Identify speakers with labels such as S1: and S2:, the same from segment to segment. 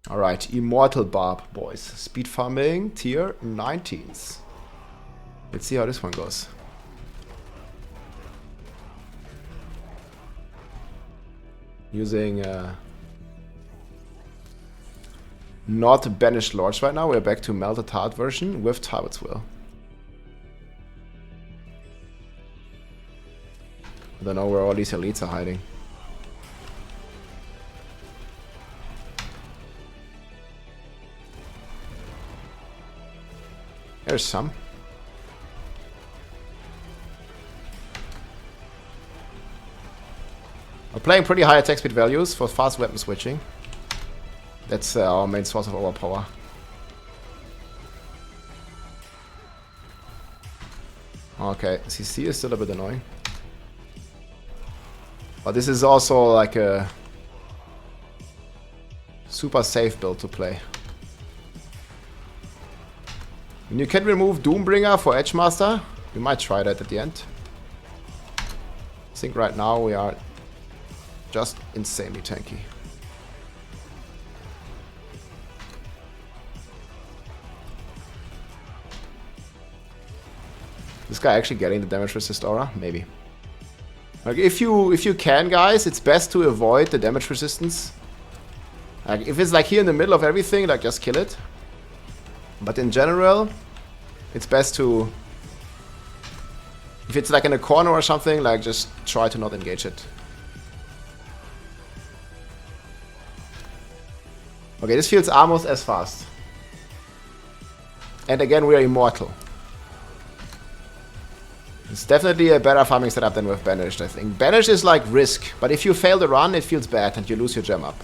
S1: Alright, Immortal Barb, boys. Speed farming, tier 19s. Let's see how this one goes. Using not banished lords right now. We're back to melted heart version with Tyrant's Will. I don't know where all these elites are hiding. There's some. We're playing pretty high attack speed values for fast weapon switching. That's our main source of overpower. Okay, CC is still a bit annoying. But this is also like a super safe build to play. And you can remove Doombringer for Edgemaster. We might try that at the end. I think right now we are just insanely tanky. This guy actually getting the damage resist aura? Maybe. Like if you can, guys, it's best to avoid the damage resistance. Like if it's like here in the middle of everything, like just kill it. But in general, it's best to, if it's like in a corner or something, like just try to not engage it. Okay, this feels almost as fast. And again, we are immortal. It's definitely a better farming setup than with Banished, I think. Banished is like risk, but if you fail the run, it feels bad and you lose your gem up.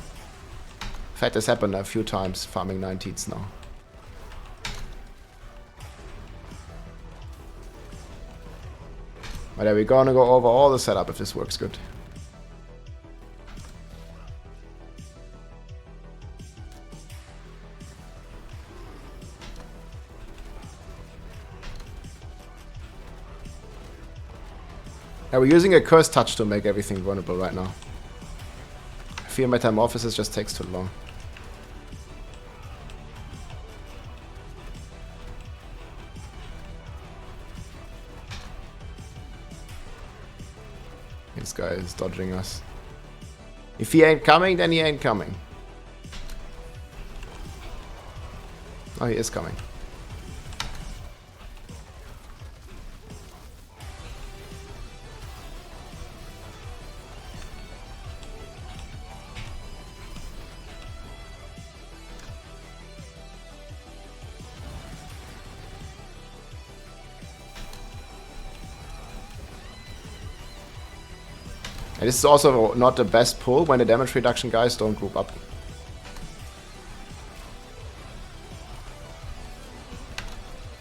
S1: In fact, this happened a few times farming 19s now. But yeah, we're gonna go over all the setup if this works good. Yeah, we're using a Curse Touch to make everything vulnerable right now. Fear Metamorphosis just takes too long. This guy is dodging us. If he ain't coming, then he ain't coming. Oh, he is coming. And this is also not the best pull when the damage reduction guys don't group up.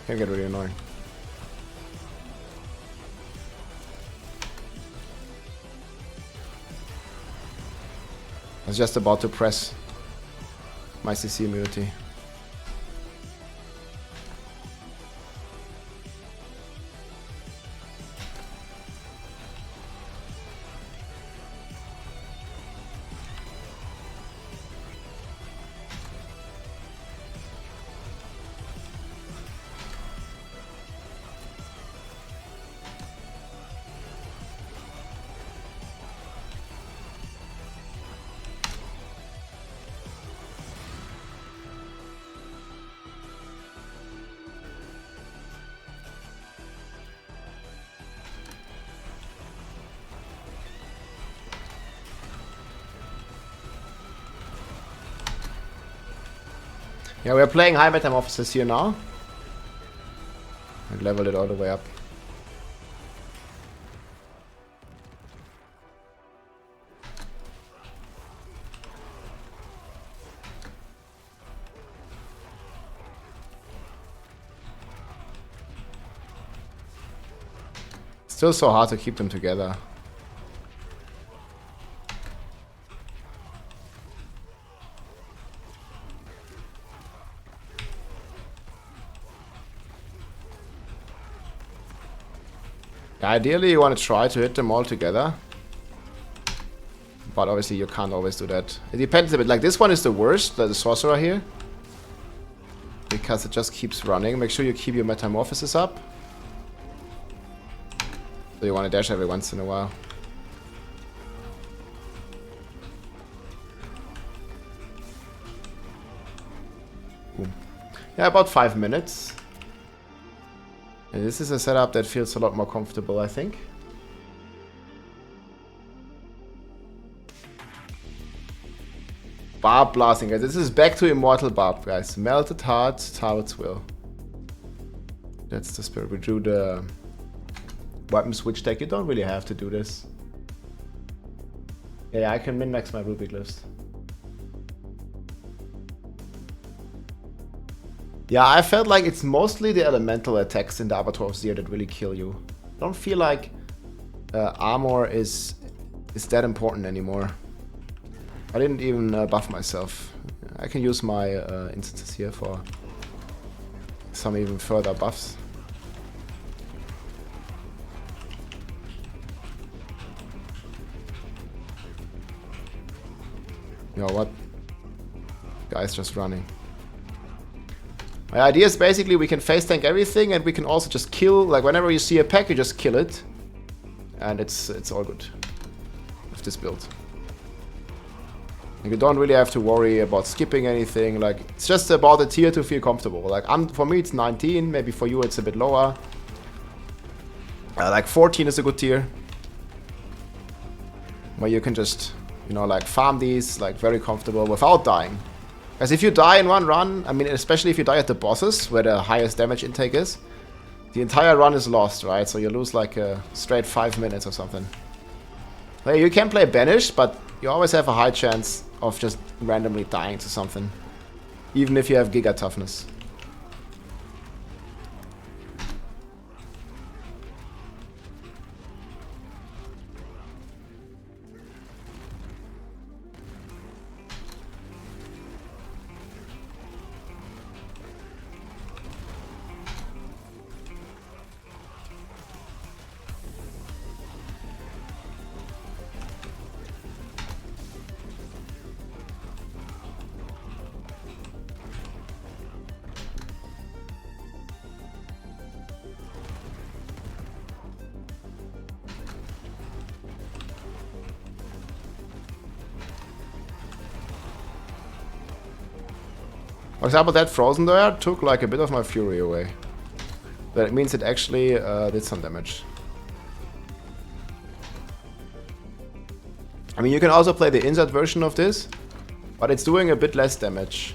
S1: Can get really annoying. I was just about to press my CC immunity. Yeah, we're playing high metamorphosis here now. I leveled it all the way up. Still so hard to keep them together. Ideally, you want to try to hit them all together. But obviously you can't always do that. It depends a bit. Like this one is the worst, the sorcerer here. Because it just keeps running. Make sure you keep your metamorphosis up. So you want to dash every once in a while. Boom. Yeah, about 5 minutes. And this is a setup that feels a lot more comfortable, I think. Barb blasting, guys. This is back to Immortal Barb, guys. Melted heart, Tarot's will. That's the spirit. We drew the weapon switch deck. You don't really have to do this. Yeah, I can min-max my Ruby Glyphs. Yeah, I felt like it's mostly the elemental attacks in the Avatar of Zir that really kill you. I don't feel like armor is that important anymore. I didn't even buff myself. I can use my instances here for some even further buffs. You know what? Guy's just running. My idea is basically we can face tank everything and we can also just kill, like whenever you see a pack you just kill it. And it's all good with this build. Like you don't really have to worry about skipping anything, like it's just about the tier to feel comfortable. Like for me it's 19, maybe for you it's a bit lower. Like 14 is a good tier. Where you can just, you know, like farm these like very comfortable without dying. Because if you die in one run, I mean especially if you die at the bosses where the highest damage intake is, the entire run is lost, right? So you lose like a straight 5 minutes or something. Like, you can play Banish, but you always have a high chance of just randomly dying to something. Even if you have Giga Toughness. For example, that frozen there took like a bit of my fury away. But it means it actually did some damage. I mean, you can also play the insert version of this, but it's doing a bit less damage.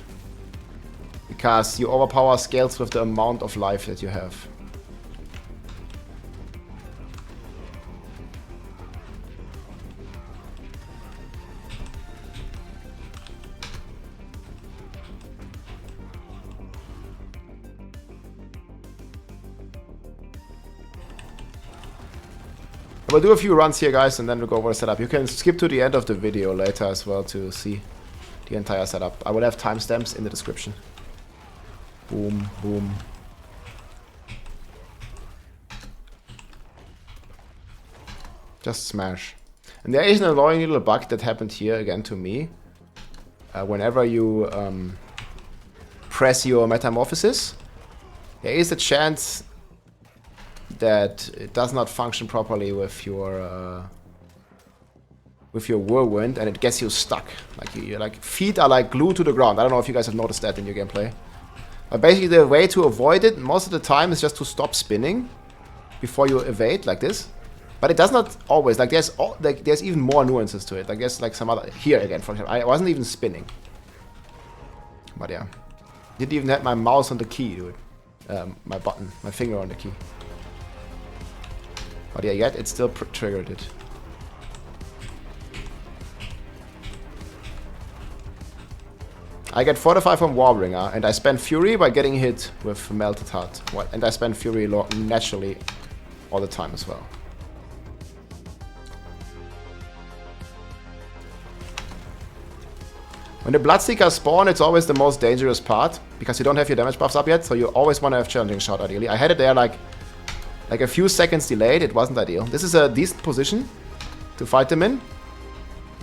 S1: Because you overpower scales with the amount of life that you have. We'll do a few runs here, guys, and then we'll go over the setup. You can skip to the end of the video later as well to see the entire setup. I will have timestamps in the description. Boom, boom. Just smash. And there is an annoying little bug that happened here again to me. Whenever you press your metamorphosis, there is a chance that it does not function properly with your whirlwind, and it gets you stuck. Like your like feet are like glued to the ground. I don't know if you guys have noticed that in your gameplay. But basically, the way to avoid it most of the time is just to stop spinning before you evade, like this. But it does not always. Like there's even more nuances to it. Like there's like some other here again. For example, I wasn't even spinning. But yeah, didn't even have my mouse on the key, dude. My button, my finger on the key. But yeah, yet it still triggered it. I get Fortify from Warbringer, and I spend Fury by getting hit with Melted Heart. And I spend Fury naturally all the time as well. When the Bloodseekers spawn, it's always the most dangerous part, because you don't have your damage buffs up yet, so you always want to have Challenging Shot ideally. I had it there like a few seconds delayed. It wasn't ideal. This is a decent position to fight them in.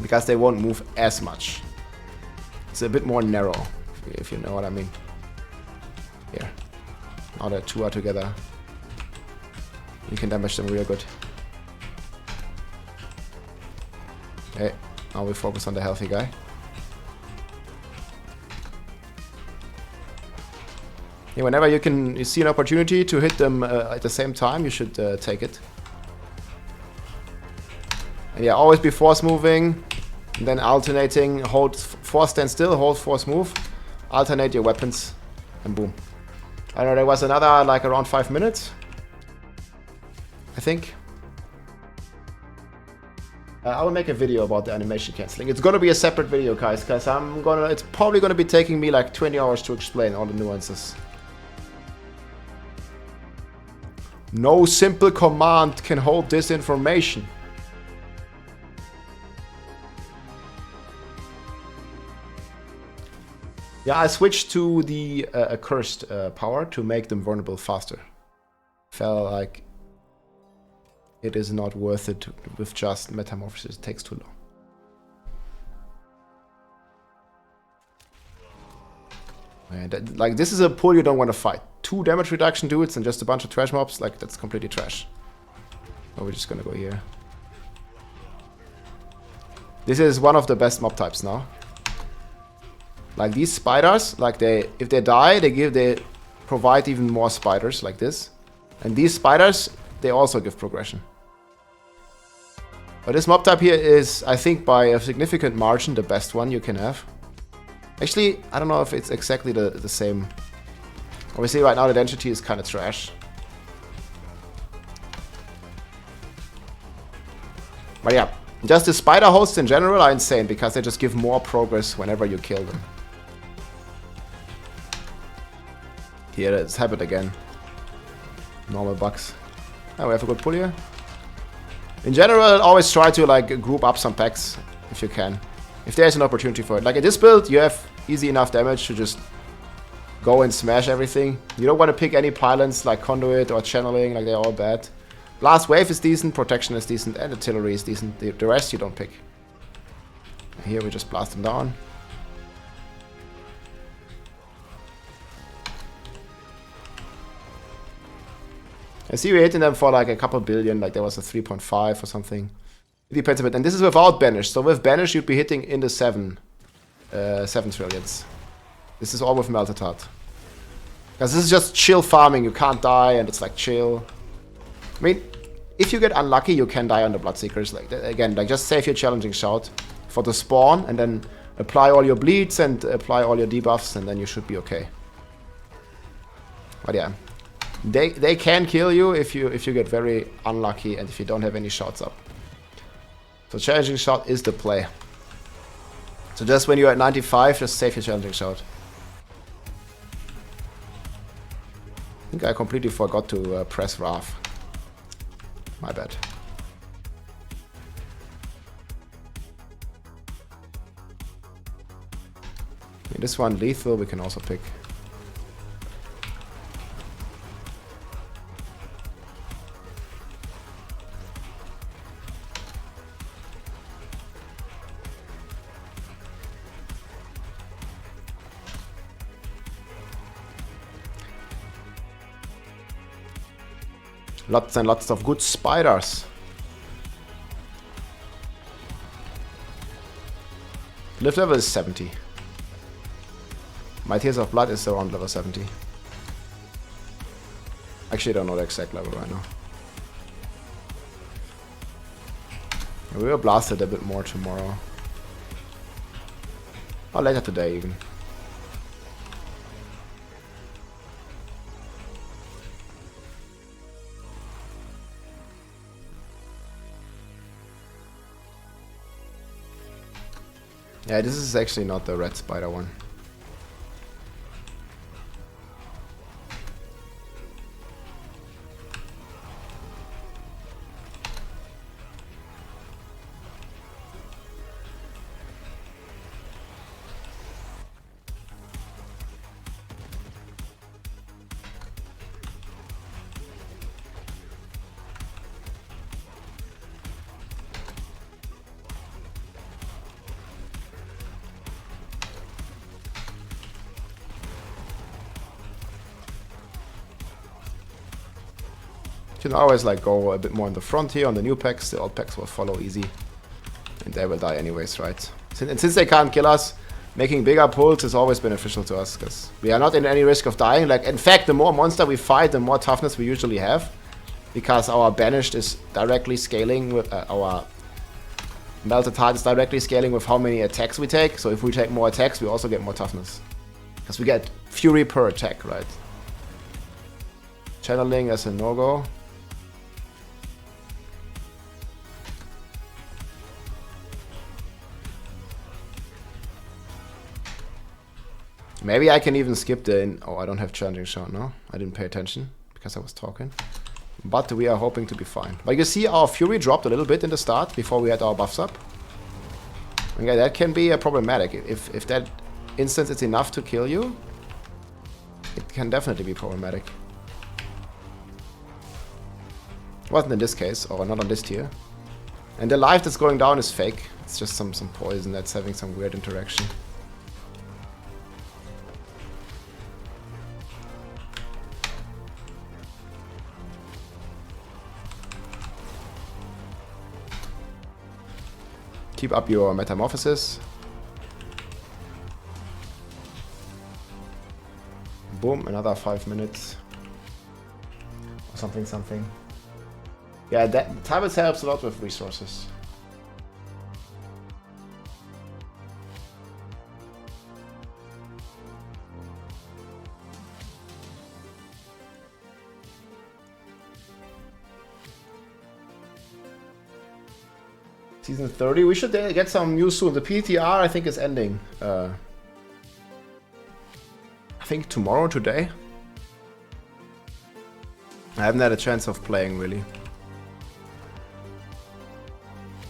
S1: because they won't move as much. It's a bit more narrow, if you know what I mean. Here. Now the two are together. You can damage them real good. Okay, now we focus on the healthy guy. Yeah, whenever you see an opportunity to hit them at the same time, you should take it. And yeah, always be force moving, and then alternating, hold force stand still, hold force move, alternate your weapons, and boom. I don't know, there was another like around 5 minutes, I think. I will make a video about the animation cancelling. It's gonna be a separate video, guys, because it's probably gonna be taking me like 20 hours to explain all the nuances. No simple command can hold this information. Yeah, I switched to the accursed power to make them vulnerable faster. Felt like it is not worth it with just metamorphosis. It takes too long. And like this is a pull you don't want to fight. 2 damage reduction dudes and just a bunch of trash mobs, like that's completely trash. So we're just gonna go here. This is one of the best mob types now. Like these spiders, like if they die, they provide even more spiders like this. And these spiders, they also give progression. But this mob type here is, I think, by a significant margin, the best one you can have. Actually, I don't know if it's exactly the same. Obviously, right now the density is kind of trash. But yeah, just the spider hosts in general are insane because they just give more progress whenever you kill them. Here, it's happened again. Normal bugs. Oh, we have a good pull here. In general, always try to like group up some packs if you can. If there's an opportunity for it. Like in this build, you have easy enough damage to just go and smash everything. You don't want to pick any pylons like Conduit or Channeling, like they're all bad. Blast Wave is decent, Protection is decent, and Artillery is decent. The rest you don't pick. Here we just blast them down. I see we're hitting them for like a couple billion, like there was a 3.5 or something. It depends a bit. And this is without Banish. So with Banish you'd be hitting in the 7 trillions. This is all with Melted Heart. Because this is just chill farming, you can't die and it's like chill. I mean, if you get unlucky you can die on the Bloodseekers. Like again, like just save your challenging shout for the spawn and then apply all your bleeds and apply all your debuffs and then you should be okay. But yeah. They can kill you if you get very unlucky and if you don't have any shots up. So challenging shot is the play. So just when you're at 95, just save your challenging shot. I think I completely forgot to press Wrath. My bad. Okay, this one lethal we can also pick. Lots and lots of good spiders. Glyph level is 70. My Tears of Blood is around level 70. Actually, I don't know the exact level right now. We will blast it a bit more tomorrow. Or later today even. Yeah, this is actually not the red spider one. You can always like go a bit more in the front here on the new packs. The old packs will follow easy. And they will die anyways, right? And since they can't kill us, making bigger pulls is always beneficial to us, because we are not in any risk of dying. Like, in fact, the more monster we fight, the more toughness we usually have, because our banished is directly scaling with our melted heart is directly scaling with how many attacks we take. So if we take more attacks, we also get more toughness, because we get fury per attack, right? Channeling as a no-go. Maybe I can even skip the... Oh, I don't have challenging shot, no? I didn't pay attention because I was talking. But we are hoping to be fine. But you see our fury dropped a little bit in the start before we had our buffs up. Okay, that can be problematic. If that instance is enough to kill you, it can definitely be problematic. It wasn't in this case, or not on this tier. And the life that's going down is fake. It's just some poison that's having some weird interaction. Keep up your metamorphosis. Boom, another 5 minutes. Or something. Yeah, that Tablets helps a lot with resources. Season 30, we should get some news soon. The PTR, I think, is ending. I think tomorrow, today. I haven't had a chance of playing, really.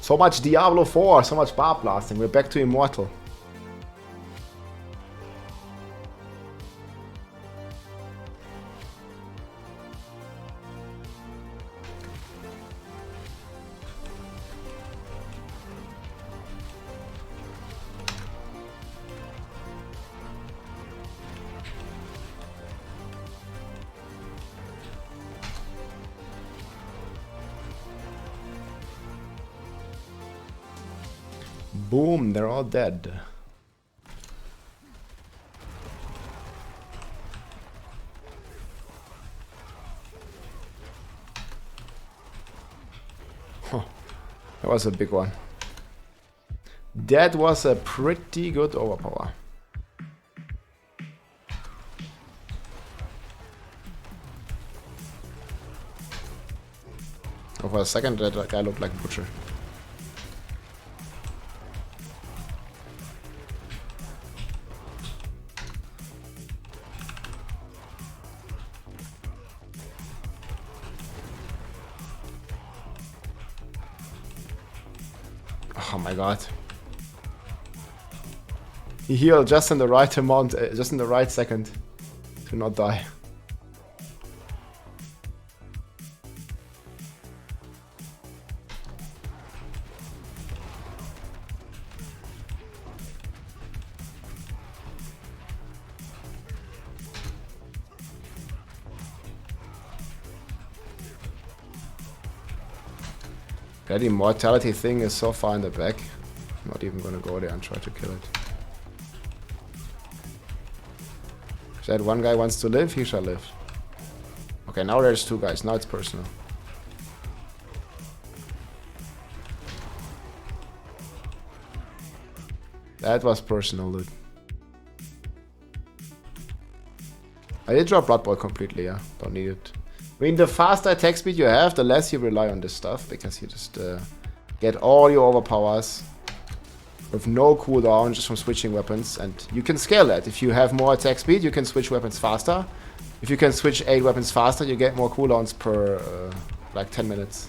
S1: So much Diablo 4, so much Barb blasting. We're back to Immortal. Boom, they're all dead. Huh. That was a big one. That was a pretty good overpower. Oh, for a second, that guy looked like a butcher. Oh my god. He healed just in the right amount, just in the right second to not die. That immortality thing is so far in the back. I'm not even gonna go there and try to kill it. If that one guy wants to live, he shall live. Okay, now there's two guys. Now it's personal. That was personal, dude. I did drop Blood Bowl completely, yeah. Don't need it. I mean, the faster attack speed you have, the less you rely on this stuff, because you just get all your overpowers with no cooldown just from switching weapons, and you can scale that. If you have more attack speed, you can switch weapons faster. If you can switch 8 weapons faster, you get more cooldowns per like 10 minutes.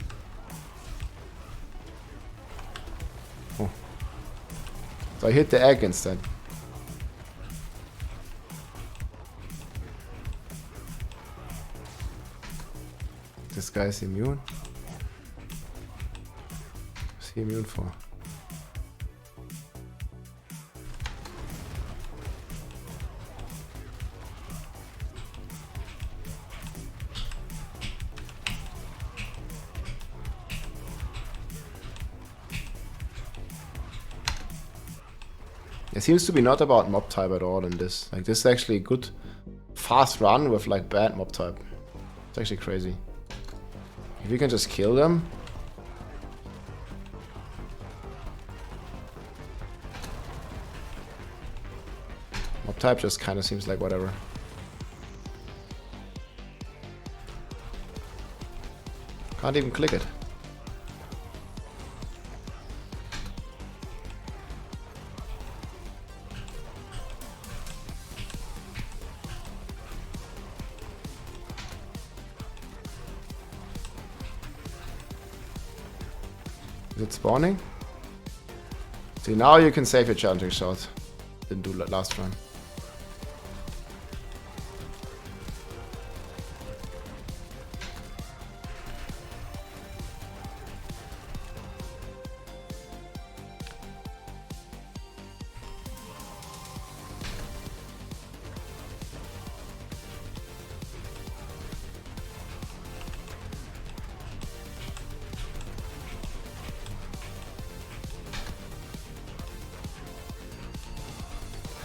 S1: Oh. So I hit the egg instead. This guy is immune. What's he immune for? It seems to be not about mob type at all in this. Like, this is actually a good, fast run with, like, bad mob type. It's actually crazy. If you can just kill them. Mob type just kind of seems like whatever. Can't even click it. Is it spawning? See, now you can save your challenging shot. Didn't do last run.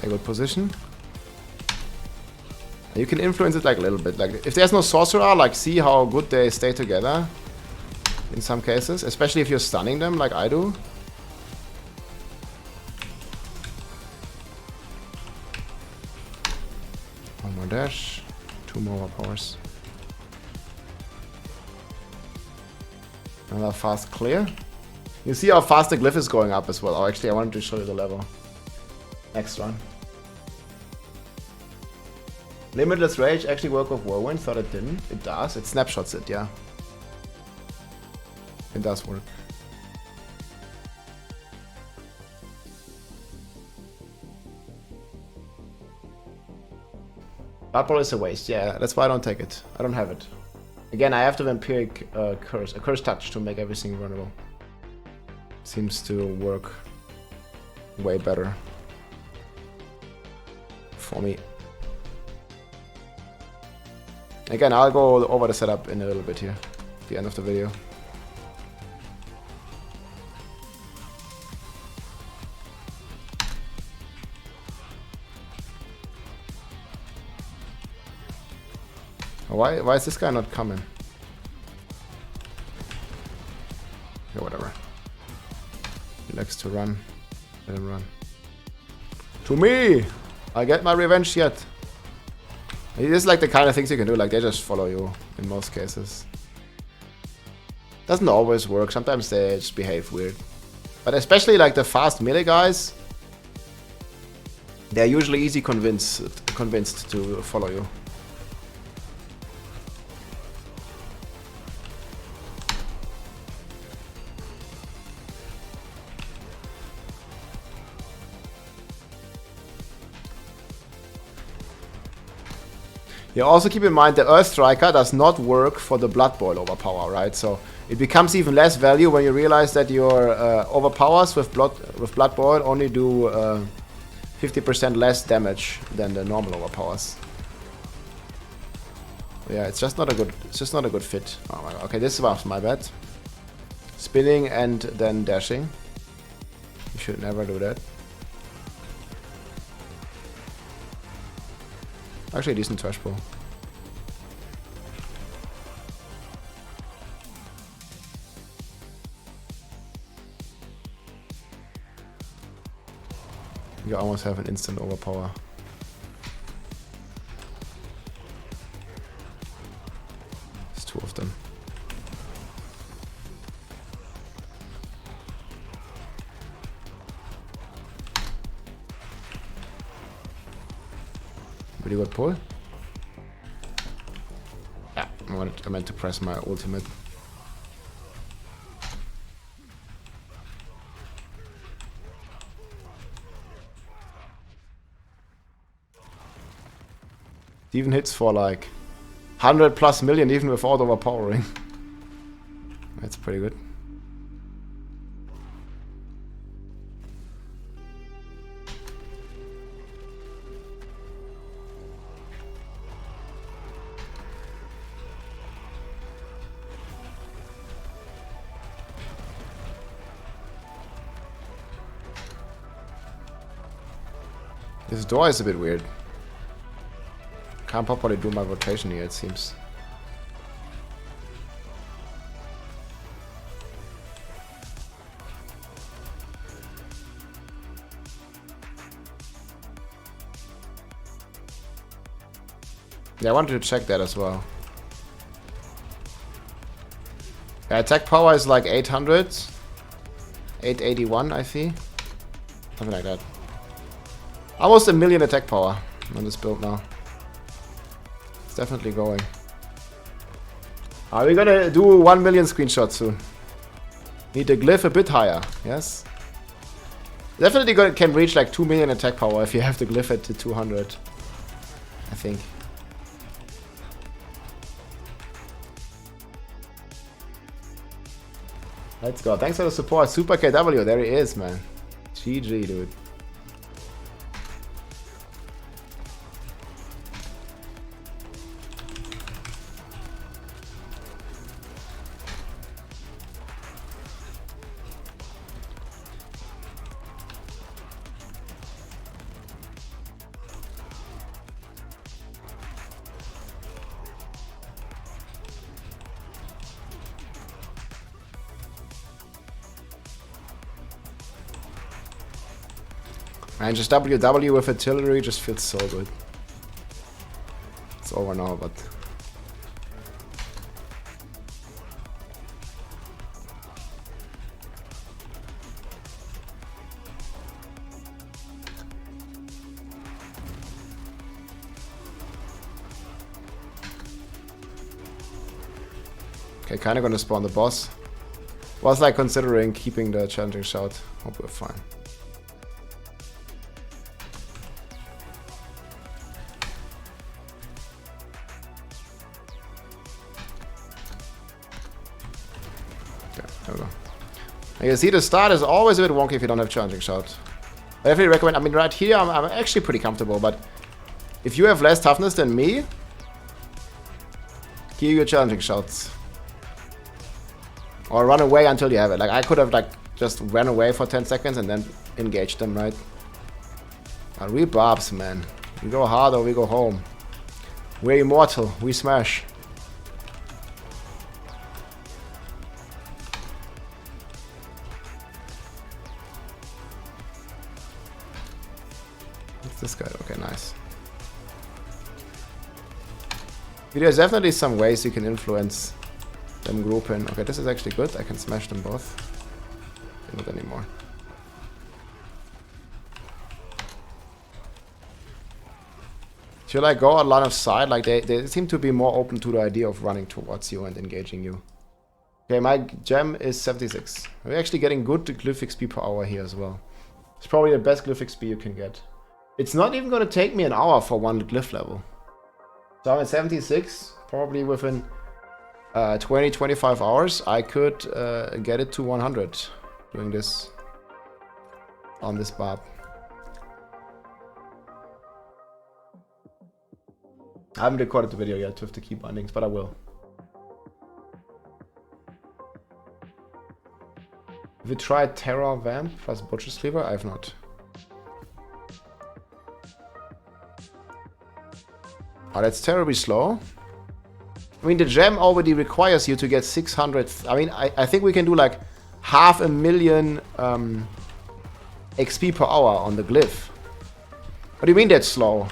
S1: A good position. You can influence it like a little bit. Like if there's no sorcerer, like see how good they stay together. In some cases, especially if you're stunning them, like I do. One more dash, 2 more powers. Another fast clear. You see how fast the glyph is going up as well. Oh, actually, I wanted to show you the level. Next one. Limitless Rage actually work with Whirlwind, thought it didn't. It does, it snapshots it, yeah. It does work. Blood Bowl is a waste, yeah, that's why I don't take it. I don't have it. Again, I have the Vampiric Curse, a Curse Touch to make everything runnable. Seems to work way better for me. Again, I'll go over the setup in a little bit here, at the end of the video. Why is this guy not coming? Yeah, whatever. He likes to run. Let him run. To me! I get my revenge yet. It is like the kind of things you can do, like they just follow you in most cases. Doesn't always work, sometimes they just behave weird. But especially like the fast melee guys, they're usually easy convinced to follow you. You also keep in mind the Earth Striker does not work for the Blood Boil overpower, right? So it becomes even less value when you realize that your overpowers with Blood Boil only do 50% less damage than the normal overpowers. Yeah, it's just not a good fit. Oh my god. Okay, this was my bad. Spinning and then dashing. You should never do that. Actually, a decent trash pull. You almost have an instant overpower. There's 2 of them. Pretty good pull. Yeah, I meant to press my ultimate. It even hits for like 100+ million even without overpowering. That's pretty good. This door is a bit weird. Can't properly do my rotation here, it seems. Yeah, I wanted to check that as well. Yeah, attack power is like 800. 881, I see. Something like that. Almost 1,000,000 attack power on this build now. It's definitely going. Are we gonna do 1,000,000 screenshots soon? Need the glyph a bit higher, yes? Definitely can reach like 2,000,000 attack power if you have the glyph at 200. I think. Let's go. Thanks for the support. Super KW. There he is, man. GG, dude. And just WW with artillery just feels so good. It's over now, but... Okay, kinda gonna spawn the boss. Was like considering keeping the challenging shout. Hope we're fine. You see, the start is always a bit wonky if you don't have challenging shout. I definitely recommend, I mean, right here I'm actually pretty comfortable, but if you have less toughness than me, keep your challenging shouts. Or run away until you have it. Like, I could have, like, just ran away for 10 seconds and then engaged them, right? But we barbs, man. We go hard or we go home. We're immortal. We smash. This guy, okay, nice. There's definitely some ways you can influence them grouping. Okay, this is actually good. I can smash them both. Not anymore. If you like go on line of sight, like they seem to be more open to the idea of running towards you and engaging you. Okay, my gem is 76. We're actually getting good glyph XP per hour here as well. It's probably the best glyph XP you can get. It's not even going to take me an hour for one glyph level. So I'm at 76, probably within 20-25 hours I could get it to 100 doing this on this barb. I haven't recorded the video yet with the key bindings, but I will. Have you tried Terror Vamp plus Butcher's Cleaver? I have not. Oh, that's terribly slow. I mean, the gem already requires you to get 600... I mean, I think we can do like 500,000 XP per hour on the glyph. What do you mean that's slow?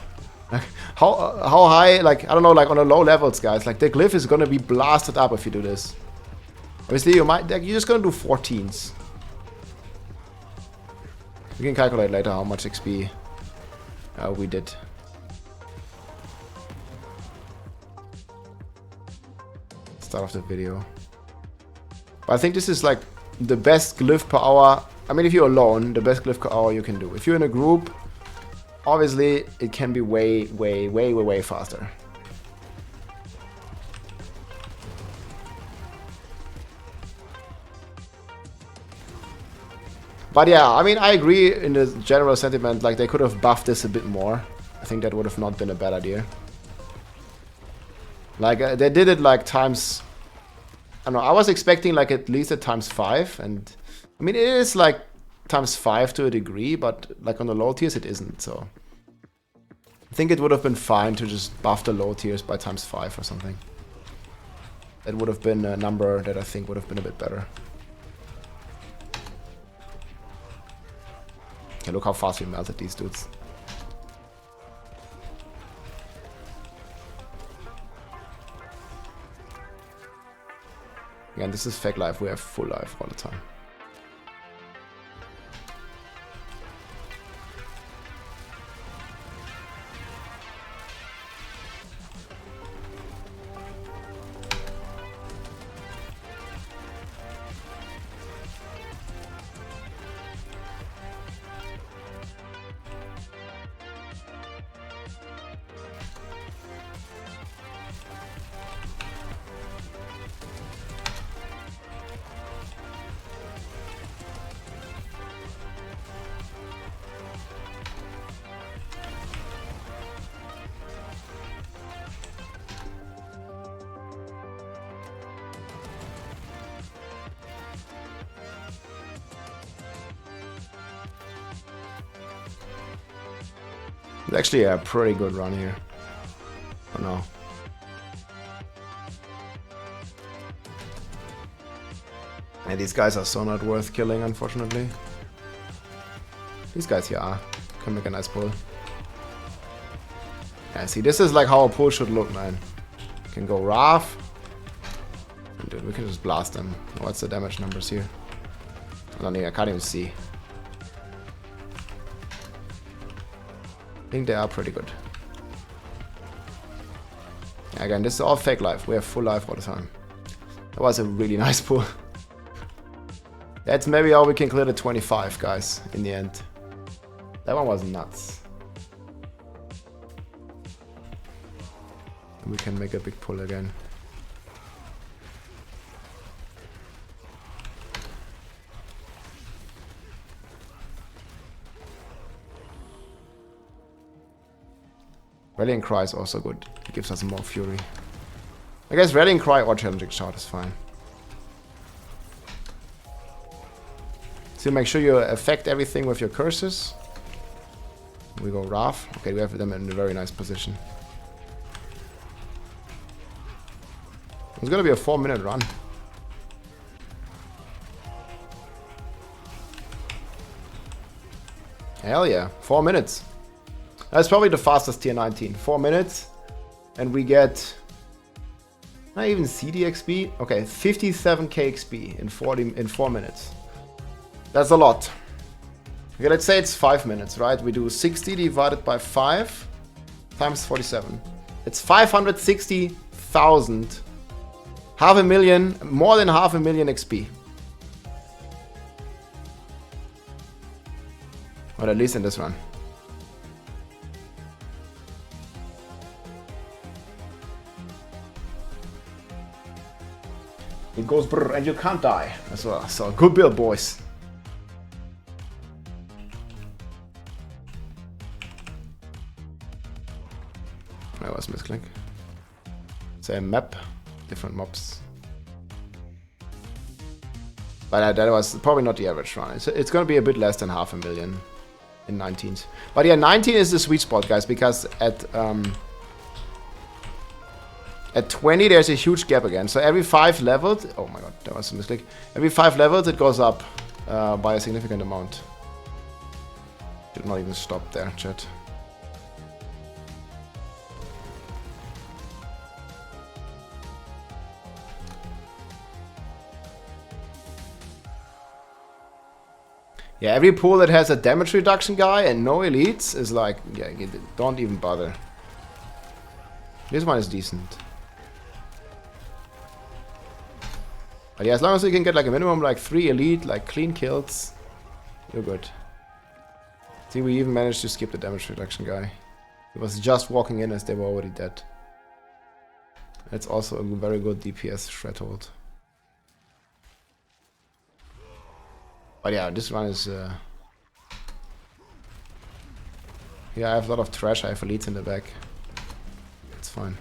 S1: How high, like, I don't know, like on the low levels, guys, like the glyph is gonna be blasted up if you do this. Obviously, you might, like, you're just gonna do 14s. We can calculate later how much XP we did. Start of the video. But I think this is like the best glyph per hour. I mean, if you're alone, the best glyph per hour you can do. If you're in a group, obviously it can be way faster. But yeah, I mean, I agree in the general sentiment, like they could have buffed this a bit more. I think that would have not been a bad idea. Like, they did it like times... I don't know, I was expecting like at least at times 5. And, I mean, it is like times 5 to a degree, but like on the low tiers it isn't, so... I think it would have been fine to just buff the low tiers by ×5 or something. That would have been a number that I think would have been a bit better. Okay, look how fast we melted these dudes. Again, this is fake life. We have full life all the time. It's actually a pretty good run here. Oh no. And these guys are so not worth killing, unfortunately. These guys here are. Can make a nice pull. Yeah, see, this is like how a pull should look, man. Can go Wrath. Dude, we can just blast them. What's the damage numbers here? I don't know, I can't even see. I think they are pretty good. Again, this is all fake life. We have full life all the time. That was a really nice pull. That's maybe how we can clear the 25, guys, in the end. That one was nuts. We can make a big pull again. Rallying Cry is also good. It gives us more fury. I guess Rallying Cry or Challenging Shot is fine. So make sure you affect everything with your curses. We go Wrath. Okay, we have them in a very nice position. It's gonna be a 4-minute run. Hell yeah, 4 minutes. That's probably the fastest tier 19. 4 minutes. And we get... not even CD XP. Okay, 57k XP in 4 minutes. That's a lot. Okay, let's say it's 5 minutes, right? We do 60 divided by 5 times 47. It's 560,000. Half a million, more than half a million XP. Or at least in this run. It goes brrr and you can't die as well. So good build, boys. That was misclick. Same map, different mobs. But that was probably not the average run. It's going to be a bit less than half a million in 19s. But yeah, 19 is the sweet spot, guys, because at 20 there's a huge gap again. So every 5 levels, oh my god, that was a mistake. Every 5 levels it goes up by a significant amount. Did not even stop there, chat. Yeah, every pool that has a damage reduction guy and no elites is like, yeah, don't even bother. This one is decent. But yeah, as long as you can get like a minimum like 3 elite, like clean kills, you're good. See, we even managed to skip the damage reduction guy. He was just walking in as they were already dead. That's also a very good DPS threshold. But yeah, this one is... yeah, I have a lot of trash, I have elites in the back. It's fine.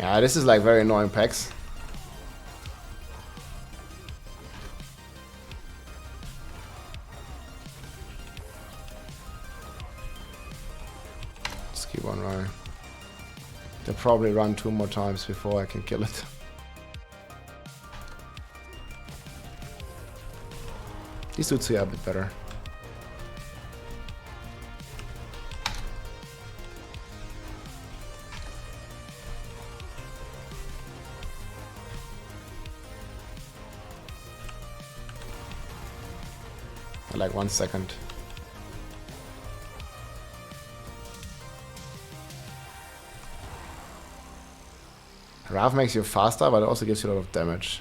S1: Yeah, this is like very annoying packs. Just keep on running. They'll probably run 2 more times before I can kill it. These dudes here are a bit better. Like 1 second. Wrath makes you faster, but it also gives you a lot of damage.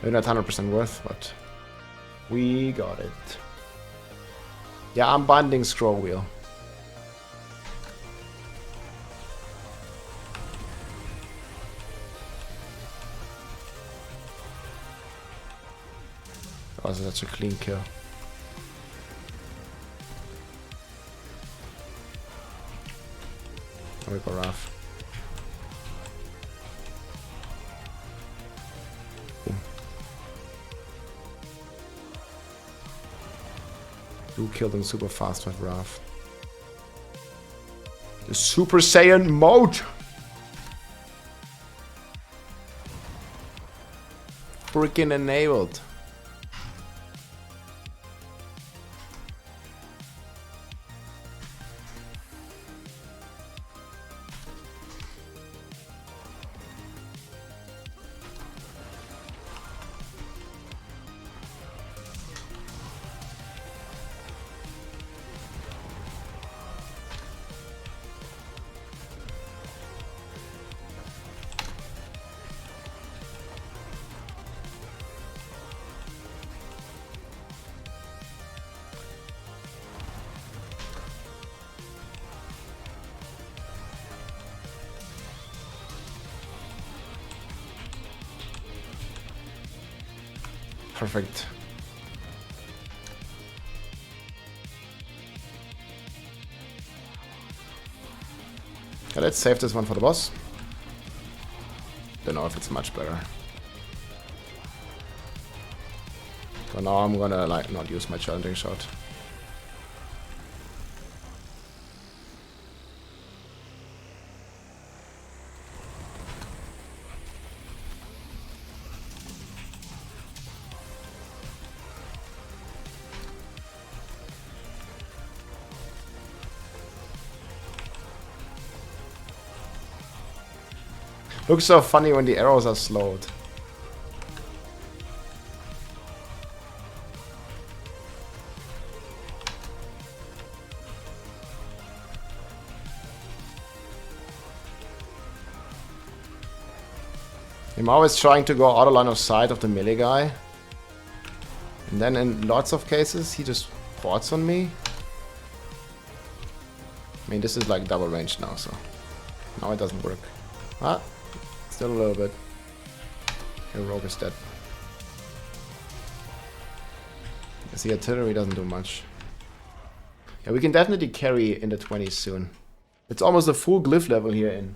S1: Maybe not 100% worth, but we got it. Yeah, I'm binding Scroll Wheel. That was such a clean kill. We got Wrath. You killed him super fast with Wrath. The Super Saiyan mode! Freaking enabled. Perfect. Okay, let's save this one for the boss. Don't know if it's much better. For now I'm gonna like not use my challenging shot. Looks so funny when the arrows are slowed. I'm always trying to go out of line of sight of the melee guy. And then in lots of cases he just bots on me. I mean, this is like double range now, so now it doesn't work. Ah. Still a little bit. Your rogue is dead. I see artillery doesn't do much. Yeah, we can definitely carry in the 20s soon. It's almost a full glyph level here in.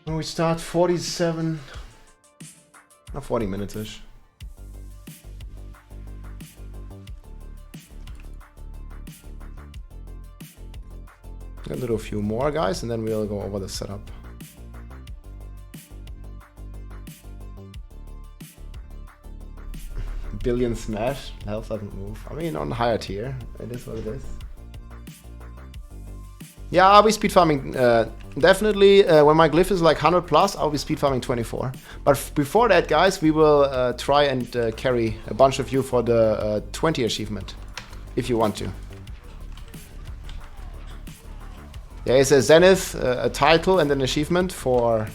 S1: When we start 47... 40 minutes-ish. A little few more guys and then we'll go over the setup. Billion smash, health doesn't move. I mean, on higher tier, it is what it is. Yeah, I'll be speed farming definitely. When my glyph is like 100 plus, I'll be speed farming 24. But before that, guys, we will try and carry a bunch of you for the 20 achievement, if you want to. There is a Zenith, a title, and an achievement for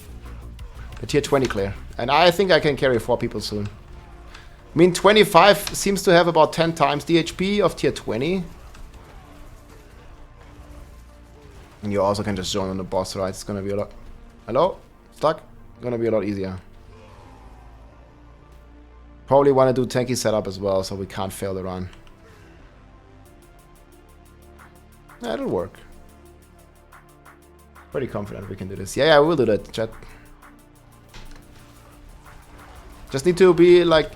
S1: a tier 20 clear. And I think I can carry 4 people soon. I mean, 25 seems to have about 10 times the HP of tier 20. And you also can just join on the boss, right? It's gonna be a lot... Hello? Stuck? Gonna be a lot easier. Probably want to do tanky setup as well, so we can't fail the run. That'll work. Pretty confident we can do this. Yeah, we'll do that, chat. Just need to be like...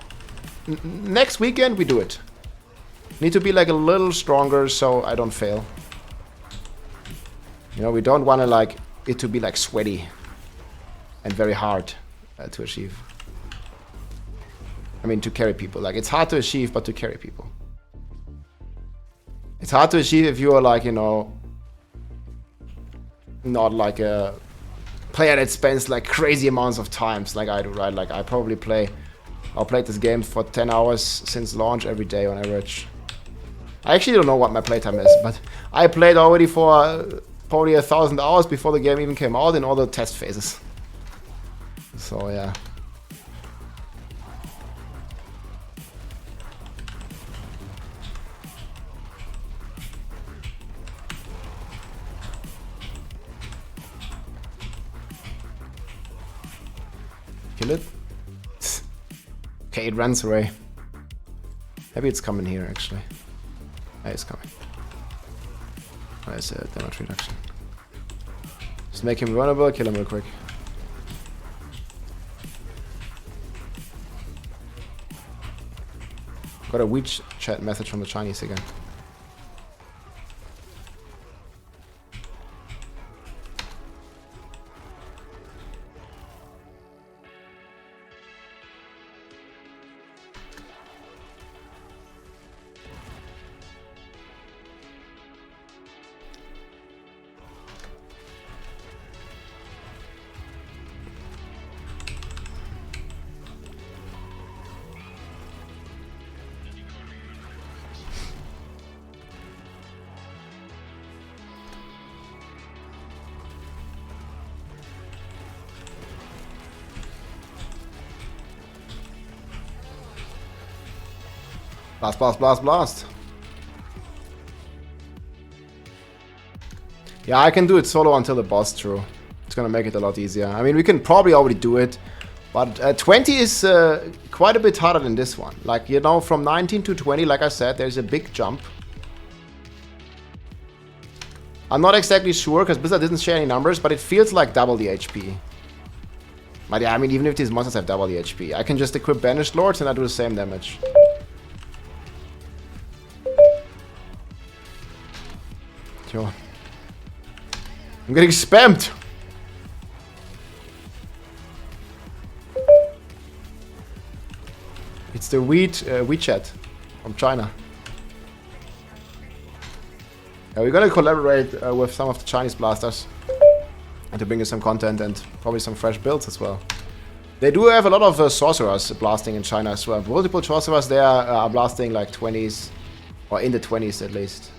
S1: next weekend we do it. Need to be like a little stronger so I don't fail. You know, we don't want to like it to be like sweaty and very hard to achieve. I mean, to carry people. Like, it's hard to achieve, but to carry people. It's hard to achieve if you are like, you know, not like a player that spends like crazy amounts of times like I do, right? Like, I'll played this game for 10 hours since launch every day on average. I actually don't know what my playtime is, but I played already for probably 1,000 hours before the game even came out in all the test phases. So, yeah. Kill it. Okay, it runs away. Maybe it's coming here, actually. Yeah, it's coming. Nice damage reduction. Just make him vulnerable, kill him real quick. Got a weak chat message from the Chinese again. Blast, blast, blast, blast. Yeah, I can do it solo until the boss, true. It's gonna make it a lot easier. I mean, we can probably already do it, but 20 is quite a bit harder than this one. Like, you know, from 19 to 20, like I said, there's a big jump. I'm not exactly sure, because Blizzard didn't share any numbers, but it feels like double the HP. But yeah, I mean, even if these monsters have double the HP, I can just equip Banished Lords and I do the same damage. Yo. I'm getting spammed! It's the WeChat from China. Yeah, we're gonna collaborate with some of the Chinese blasters and to bring you some content and probably some fresh builds as well. They do have a lot of sorcerers blasting in China as well. Multiple sorcerers there are blasting like 20s, or in the 20s at least.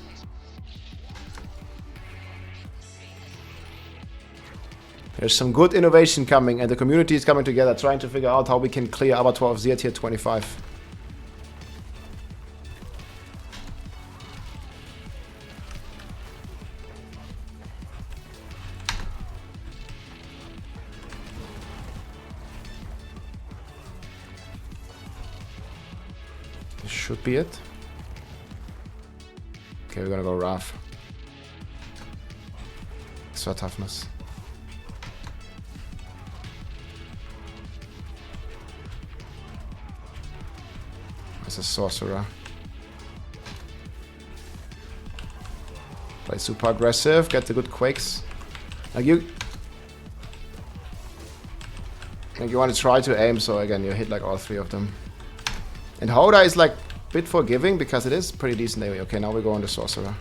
S1: There's some good innovation coming, and the community is coming together, trying to figure out how we can clear Abattoir of Zir tier 25. This should be it. Okay, we're gonna go Wrath. Extra toughness. As a sorcerer. Play super aggressive, get the good quakes. Like you want to try to aim, so again you hit like all three of them. And Hoda is like a bit forgiving because it is pretty decent anyway. Okay, now we go on the sorcerer.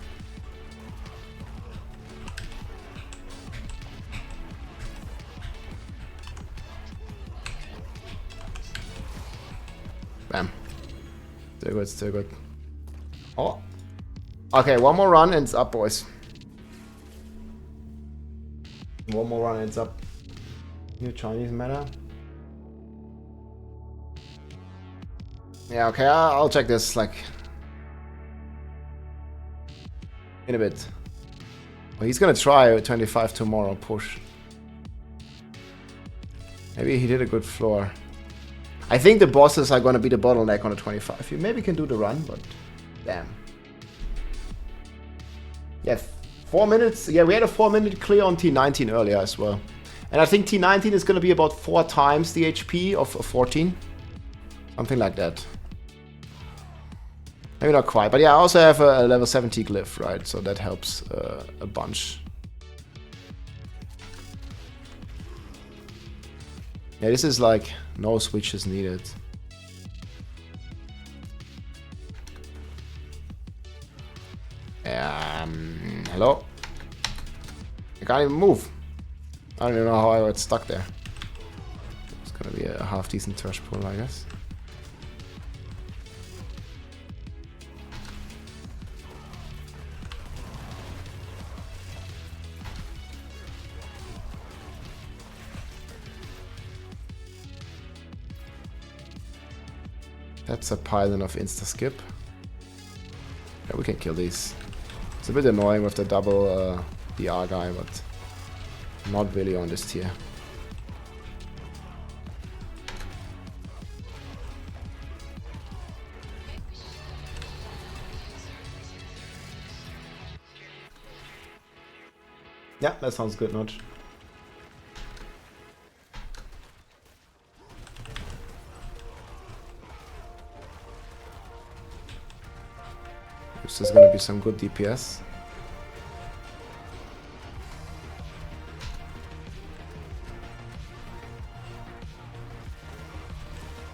S1: Bam. Still good, still good. Oh. Okay, one more run and it's up, boys. One more run and it's up. New Chinese meta. Yeah, okay, I'll check this, like, in a bit. Well, he's gonna try 25 tomorrow, push. Maybe he did a good floor. I think the bosses are gonna be the bottleneck on the 25. You maybe can do the run, but damn. Yeah, 4 minutes. Yeah, we had a 4-minute clear on T19 earlier as well. And I think T19 is gonna be about 4 times the HP of 14. Something like that. Maybe not quite, but yeah, I also have a level 70 glyph, right? So that helps a bunch. Yeah, this is like no switches needed. Hello? I can't even move. I don't even know how I got stuck there. It's gonna be a half decent trash pull, I guess. That's a pylon of insta-skip. Yeah, we can kill these. It's a bit annoying with the double DR guy, but not really on this tier. Yeah, that sounds good, Notch. This is gonna be some good DPS.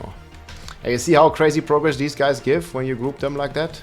S1: Oh. And you see how crazy progress these guys give when you group them like that?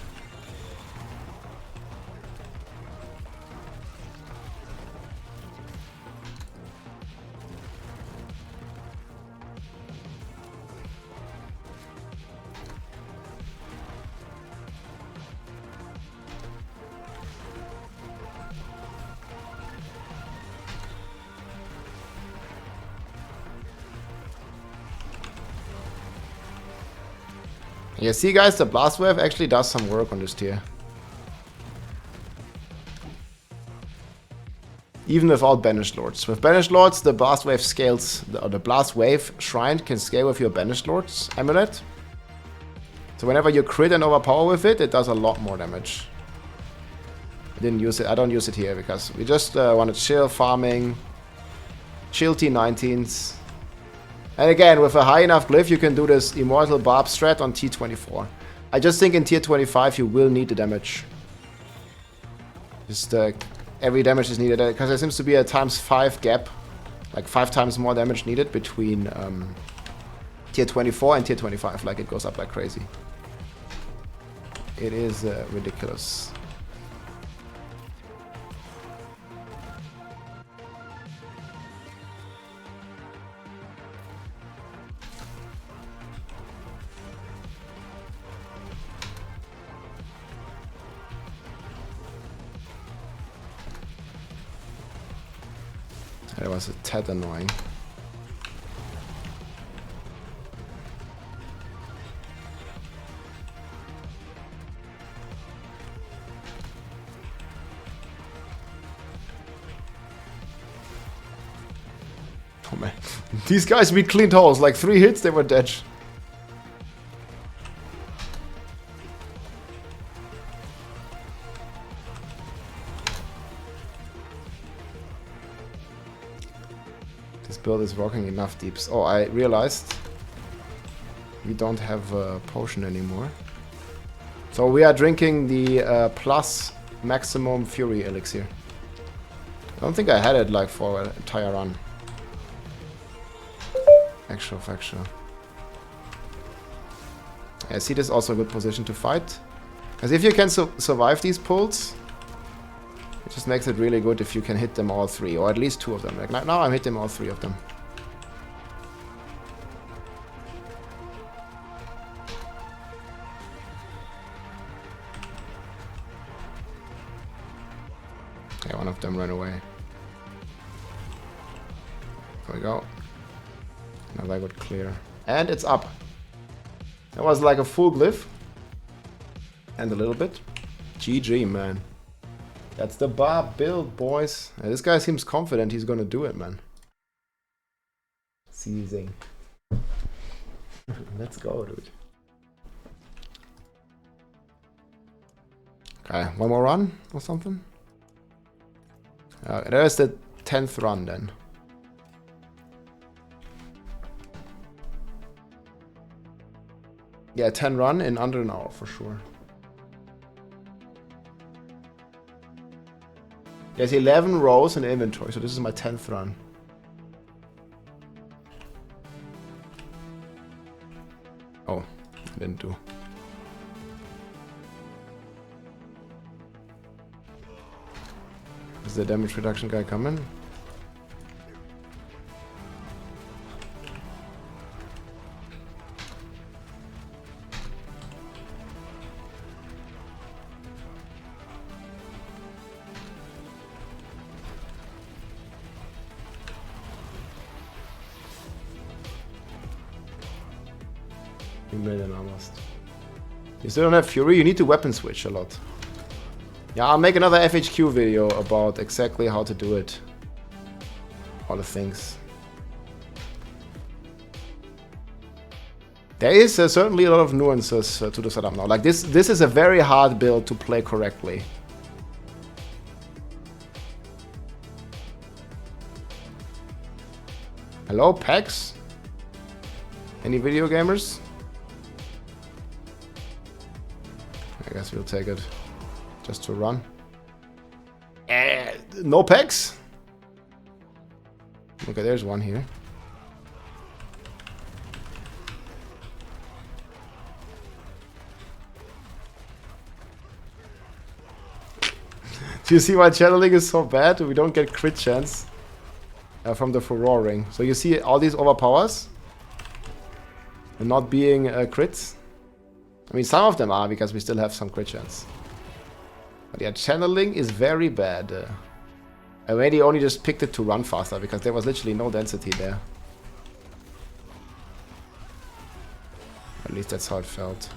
S1: Yeah, see guys, the Blast Wave actually does some work on this tier. Even without Banished Lords. With Banished Lords, the Blast Wave scales, or the Blast Wave Shrine can scale with your Banished Lords amulet. So whenever you crit and overpower with it, it does a lot more damage. I didn't use it, I don't use it here because we just want to chill farming, chill T19s. And again, with a high enough glyph, you can do this Immortal Barb strat on T24. I just think in tier 25 you will need the damage. Just every damage is needed, because there seems to be a ×5 gap. Like 5 times more damage needed between tier 24 and tier 25. Like it goes up like crazy. It is ridiculous. That was a tad annoying. Oh man, these guys beat cleaned holes, like 3 hits they were dead. Build is rocking enough deeps. Oh, I realized we don't have a potion anymore. So we are drinking the plus maximum fury elixir. I don't think I had it like for an entire run. Actual factual. I see this also a good position to fight. Because if you can survive these pulls, it just makes it really good if you can hit them all 3, or at least 2 of them. Like now I'm hitting all 3 of them. Okay, one of them ran away. There we go. Another good clear. And it's up. That was like a full glyph. And a little bit. GG, man. That's the Barb build, boys. This guy seems confident he's gonna do it, man. Seizing. Let's go, dude. Okay, one more run or something? There's the 10th run then. Yeah, 10 run in under an hour for sure. There's 11 rows in the inventory, so this is my 10th run. Oh, I didn't do. Is the damage reduction guy coming? Million almost. You still don't have Fury? You need to weapon switch a lot. Yeah, I'll make another FHQ video about exactly how to do it. All the things. There is certainly a lot of nuances to the setup now. Like this is a very hard build to play correctly. Hello, Pax? Any video gamers? I guess we'll take it just to run. No pegs? Okay, there's one here. Do you see why channeling is so bad? We don't get crit chance from the Furore ring. So you see all these overpowers and not being crits. I mean, some of them are, because we still have some crit chance. But yeah, channeling is very bad. I really only just picked it to run faster, because there was literally no density there. At least that's how it felt.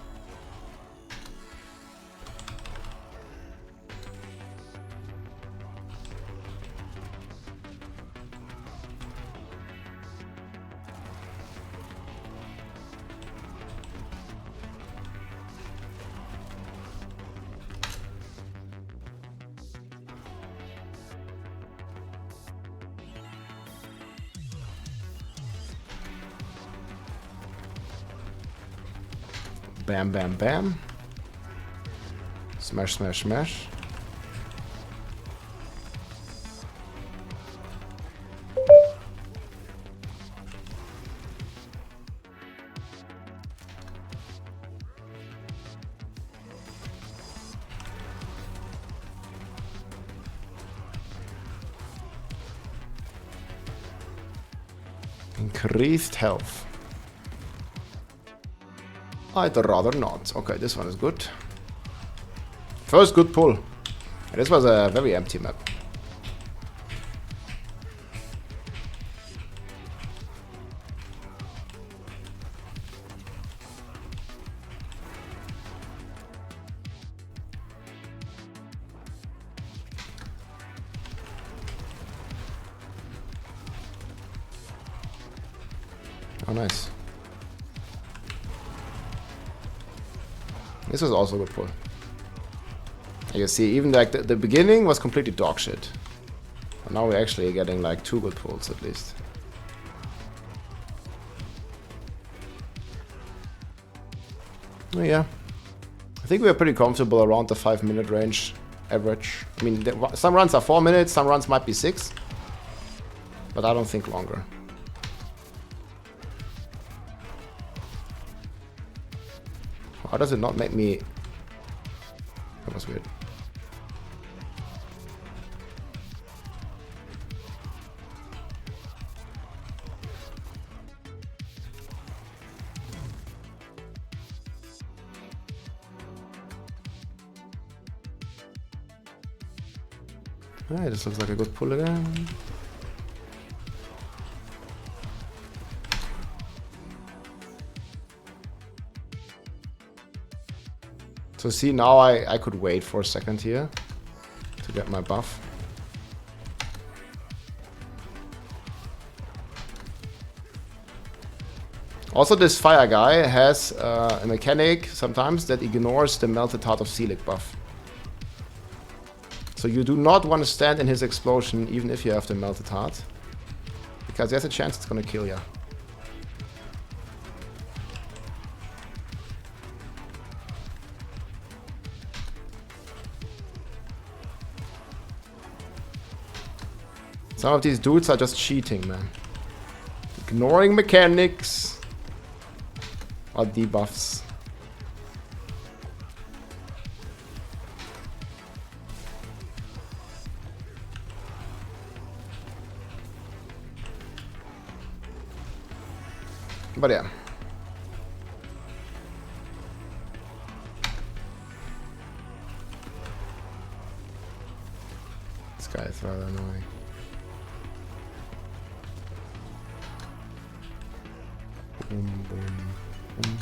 S1: Bam, bam, bam. Smash, smash, smash. Increased health. I'd rather not. Okay, this one is good. First good pull. This was a very empty map. Oh, nice. This was also a good pull. You see, even like the beginning was completely dog shit. But now we're actually getting like 2 good pulls at least. Oh yeah. I think we are pretty comfortable around the 5-minute range average. I mean, some runs are 4 minutes, some runs might be 6. But I don't think longer. Why does it not make me... That was weird. Alright, this looks like a good pull again. So see, now I could wait for a second here to get my buff. Also, this fire guy has a mechanic sometimes that ignores the Melted Heart of Seelig buff. So you do not want to stand in his explosion even if you have the Melted Heart, because there's a chance it's gonna kill you. Some of these dudes are just cheating, man. Ignoring mechanics. Or debuffs. But yeah. This guy is rather annoying. Boom, boom, boom.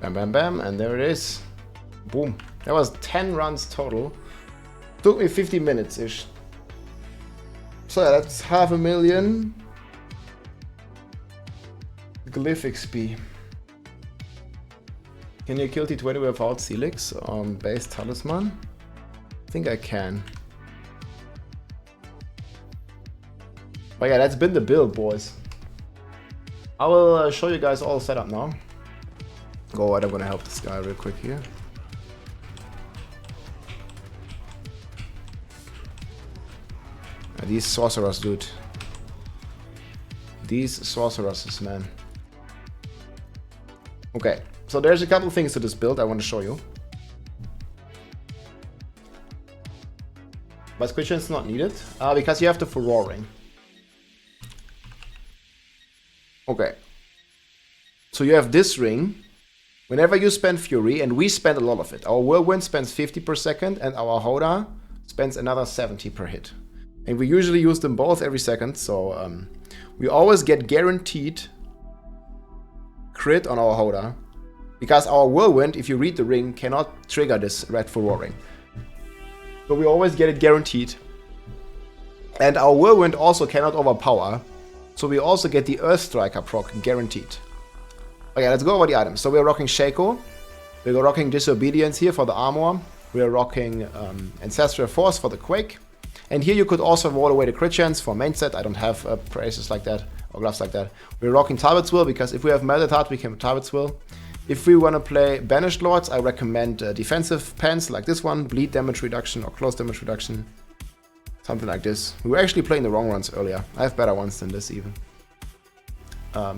S1: Bam, bam, bam, and there it is. Boom. That was 10 runs total. Took me 50 minutes-ish. So yeah, that's 500,000 Glyph XP. Can you kill T20 without Celix on base Talisman? I think I can. But yeah, that's been the build, boys. I will show you guys all set up now. Go ahead, I'm gonna help this guy real quick here. These sorcerers, dude. These sorceresses, man. Okay, so there's a couple things to this build I want to show you. But Squidchan's not needed, because you have the Furroring. Okay. So you have this ring. Whenever you spend Fury, and we spend a lot of it. Our Whirlwind spends 50 per second, and our Hoda spends another 70 per hit. And we usually use them both every second, so we always get guaranteed crit on our Hoda. Because our Whirlwind, if you read the ring, cannot trigger this red Furroring. So we always get it guaranteed. And our Whirlwind also cannot overpower. So we also get the Earth Striker proc guaranteed. Okay, let's go over the items. So we're rocking Shaco. We're rocking Disobedience here for the armor. We're rocking Ancestral Force for the Quake. And here you could also roll away the crit chance for main set. I don't have braces like that or gloves like that. We're rocking Talbot's Will because if we have Melted Heart, we can Talbot's Will. If we want to play Banished Lords, I recommend defensive pens like this one, bleed damage reduction or close damage reduction. Something like this. We were actually playing the wrong ones earlier. I have better ones than this even.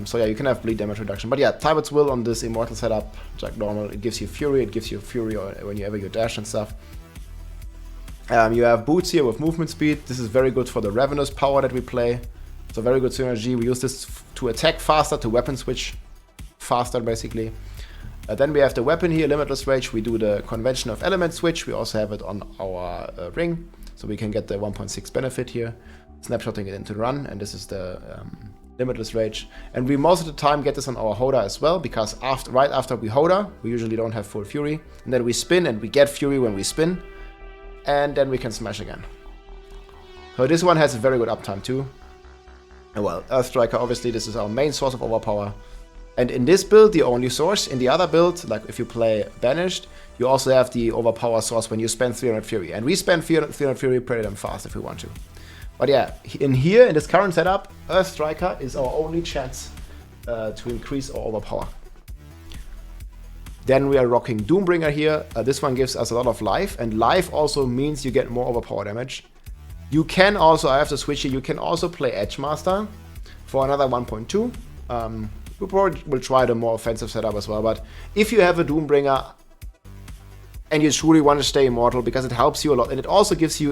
S1: So yeah, you can have bleed damage reduction. But yeah, Talbot's Will on this Immortal setup, like normal. It gives you Fury whenever you dash and stuff. You have Boots here with movement speed. This is very good for the Ravenous power that we play. It's a very good synergy. We use this to attack faster, to weapon switch faster basically. Then we have the weapon here, Limitless Rage. We do the convention of element switch. We also have it on our ring, so we can get the 1.6 benefit here. Snapshotting it into run, and this is the Limitless Rage. And we most of the time get this on our Hoda as well, because right after we Hoda, we usually don't have full Fury. And then we spin and we get Fury when we spin. And then we can smash again. So this one has a very good uptime too. And well, Earth Striker, obviously this is our main source of overpower. And in this build, the only source. In the other build, like if you play Banished, you also have the overpower source when you spend 300 Fury. And we spend 300 Fury pretty damn fast if we want to. But yeah, in this current setup, Earth Striker is our only chance to increase our overpower. Then we are rocking Doombringer here. This one gives us a lot of life, and life also means you get more overpower damage. You can also, I have to switch here, you can also play Edgemaster for another 1.2. We probably will try the more offensive setup as well, but if you have a Doombringer and you truly want to stay immortal, because it helps you a lot, and it also gives you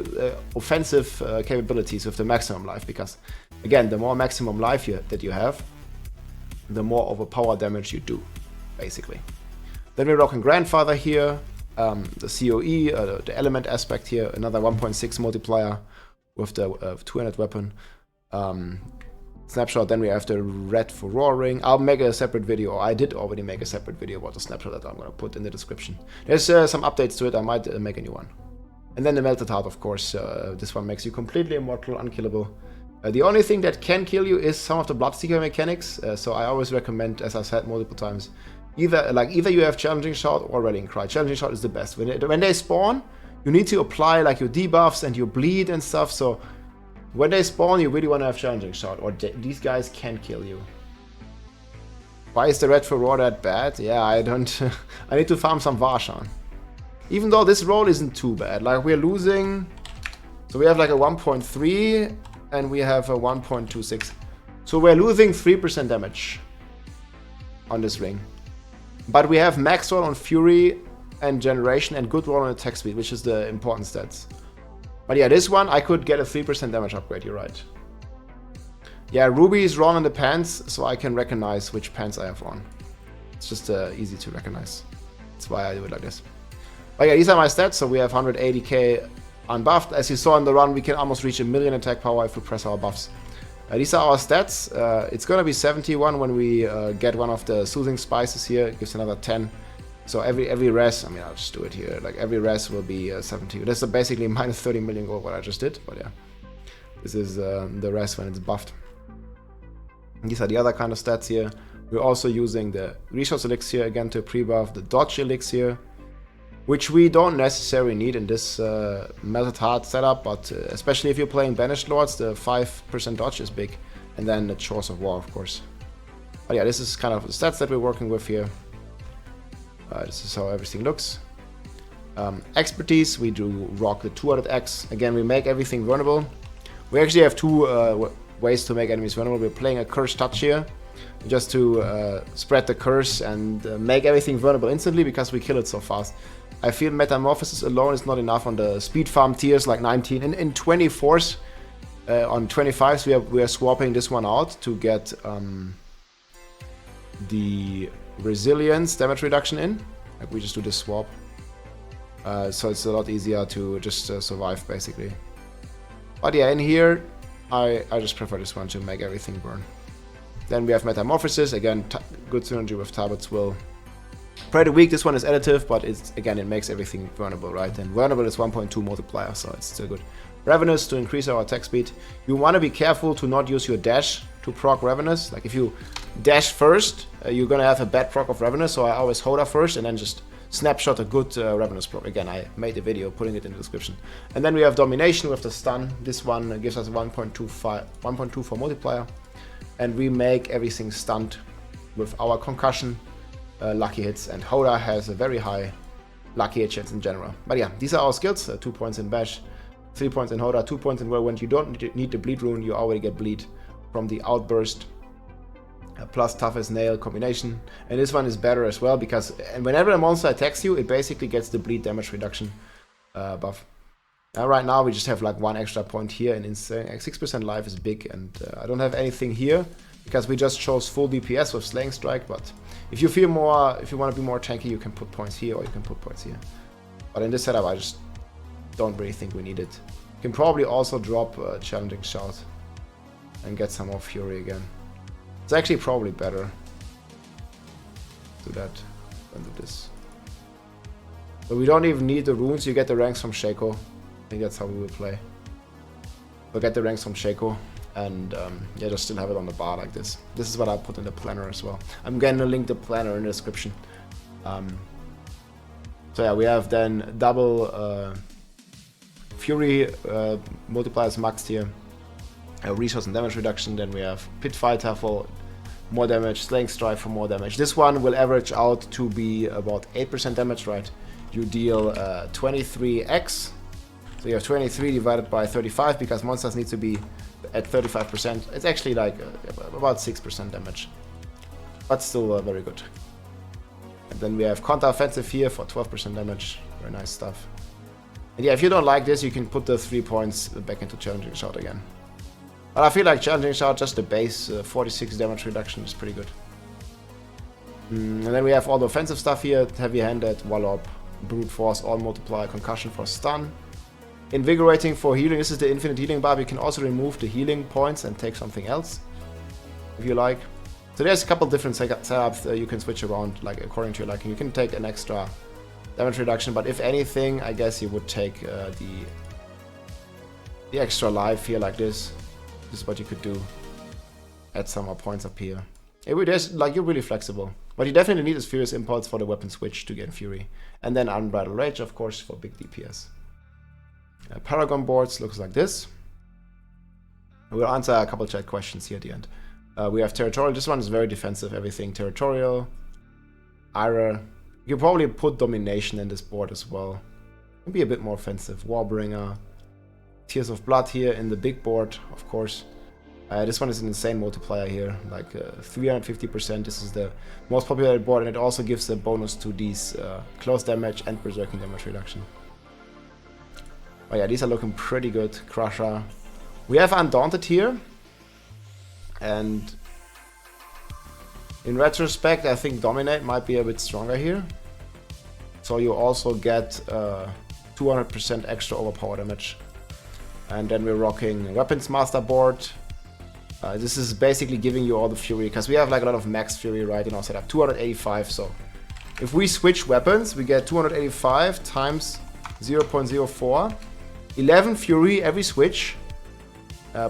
S1: offensive capabilities with the maximum life, because again, the more maximum life that you have, the more overpower damage you do, basically. Then we're rocking Grandfather here, the COE, the element aspect here, another 1.6 multiplier. with the 200 weapon. Snapshot, then we have the red for roaring. I'll make a separate video, or I did already make a separate video about the snapshot that I'm gonna put in the description. There's some updates to it, I might make a new one. And then the melted heart, of course, this one makes you completely immortal, unkillable. The only thing that can kill you is some of the Bloodseeker mechanics, so I always recommend, as I've said multiple times, either you have Challenging Shot or Rallying Cry. Challenging Shot is the best. When they spawn, you need to apply like your debuffs and your bleed and stuff, so when they spawn, you really want to have Challenging Shot, or these guys can kill you. Why is the red for roar that bad? Yeah, I don't... I need to farm some Varshan. Even though this roll isn't too bad. Like, we're losing... So we have like a 1.3, and we have a 1.26. So we're losing 3% damage on this ring. But we have max roll on Fury and Generation, and good roll on attack speed, which is the important stats. But yeah, this one, I could get a 3% damage upgrade, you're right. Yeah, Ruby is wrong on the pants, so I can recognize which pants I have on. It's just easy to recognize. That's why I do it like this. But yeah, these are my stats, so we have 180k unbuffed. As you saw in the run, we can almost reach 1 million attack power if we press our buffs. These are our stats. It's gonna be 71 when we get one of the soothing spices here. It gives another 10. So every res, I mean, I'll just do it here. Like every res will be 70. This is basically minus 30 million gold what I just did. But yeah, this is the res when it's buffed. And these are the other kind of stats here. We're also using the resource elixir again to pre-buff the dodge elixir, which we don't necessarily need in this melted heart setup, but especially if you're playing banished lords, the 5% dodge is big. And then the Chores of War, of course. But yeah, this is kind of the stats that we're working with here. This is how everything looks. Expertise, we do rock the 200x. Again, we make everything vulnerable. We actually have two ways to make enemies vulnerable. We're playing a Curse Touch here, just to spread the curse and make everything vulnerable instantly because we kill it so fast. I feel Metamorphosis alone is not enough on the speed farm tiers like 19. In 24s, on 25s, we are swapping this one out to get the resilience damage reduction in. Like we just do this swap, so it's a lot easier to just survive basically. But yeah, in here I just prefer this one to make everything burn. Then we have Metamorphosis, again good synergy with Talbot's Will. Pretty weak, this one is additive, but it's again it makes everything vulnerable, right? And vulnerable is 1.2 multiplier, so it's still good. Ravenous to increase our attack speed. You want to be careful to not use your dash to proc Ravenous. Like if you dash first, you're gonna have a bad proc of Ravenous, so I always hold her first and then just snapshot a good Ravenous proc. Again, I made a video putting it in the description. And then we have Domination with the stun. This one gives us 1.24 multiplier, and we make everything stunned with our concussion lucky hits, and Hoda has a very high lucky hit chance in general. But yeah, these are our skills. 2 points in Bash, 3 points in Hoda, 2 points in Whirlwind. You don't need the bleed rune, you already get bleed from the outburst. Plus tough as nail combination, and this one is better as well because whenever a monster attacks you, it basically gets the bleed damage reduction buff. Right now we just have like 1 extra point here, and insane 6% life is big, and I don't have anything here because we just chose full DPS with Slaying Strike. But if you feel more, if you want to be more tanky, you can put points here or you can put points here. But in this setup, I just don't really think we need it. You can probably also drop Challenging Shout and get some more Fury again. It's actually probably better to do that than do this. But we don't even need the runes, you get the ranks from Shaco. I think that's how we will play. We'll get the ranks from Shaco, and yeah, just still have it on the bar like this. This is what I put in the planner as well. I'm gonna link the planner in the description. So yeah, we have then double Fury multipliers maxed here. Resource and damage reduction. Then we have Pit Fighter for more damage, Slaying Strike for more damage. This one will average out to be about 8% damage, right? You deal 23x, so you have 23 divided by 35 because monsters need to be at 35%. It's actually like about 6% damage, but still very good. And then we have Counter Offensive here for 12% damage. Very nice stuff. And yeah, if you don't like this, you can put the 3 points back into Challenging Shout again. But I feel like Challenging Shout, just the base 46 damage reduction is pretty good. And then we have all the offensive stuff here. Heavy Handed, Wallop, Brute Force, All Multiplier, Concussion for stun. Invigorating for healing. This is the infinite healing barb. You can also remove the healing points and take something else if you like. So there's a couple different setups you can switch around, like according to your liking. You can take an extra damage reduction, but if anything, I guess you would take the extra life here like this. This is what you could do. Add some more points up here. Like, you're really flexible. What you definitely need is Furious Impulse for the weapon switch to get Fury. And then Unbridled Rage, of course, for big DPS. Paragon boards looks like this. We'll answer a couple chat questions here at the end. We have Territorial. This one is very defensive. Everything Territorial. Ira. You can probably put Domination in this board as well. Maybe a bit more offensive. Warbringer. Tears of Blood here in the big board, of course. This one is an insane multiplier here, like 350%. This is the most popular board, and it also gives a bonus to these close damage and berserking damage reduction. Oh yeah, these are looking pretty good. Crusher. We have Undaunted here, and in retrospect, I think Dominate might be a bit stronger here. So you also get 200% extra overpower damage. And then we're rocking Weapons Master board. This is basically giving you all the Fury, because we have like a lot of max Fury right in our setup. 285, so if we switch weapons, we get 285 times 0.04. 11 Fury every switch,